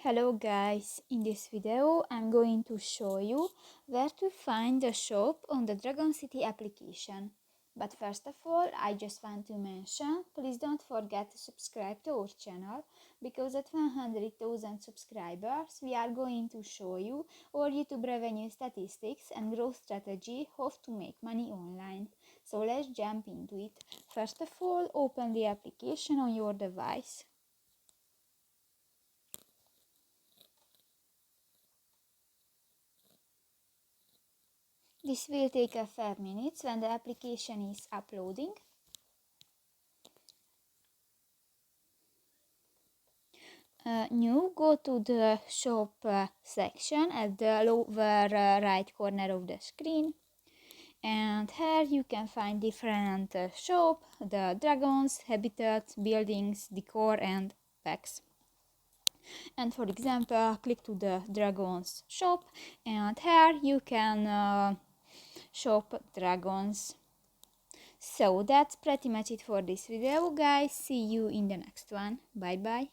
Hello guys, in this video I'm going to show you where to find the shop on the Dragon City application. But first of all, I just want to mention, please don't forget to subscribe to our channel, because at 100,000 subscribers we are going to show you our YouTube revenue statistics and growth strategy how to make money online. So let's jump into it. First of all, open the application on your device. This will take a few minutes when the application is uploading. Now go to the shop section at the lower right corner of the screen, and here you can find different shop, the dragons, habitats, buildings, decor and packs. And for example, click to the dragons shop, and here you can shop dragons. So that's pretty much it for this video, guys. See you in the next one. Bye bye.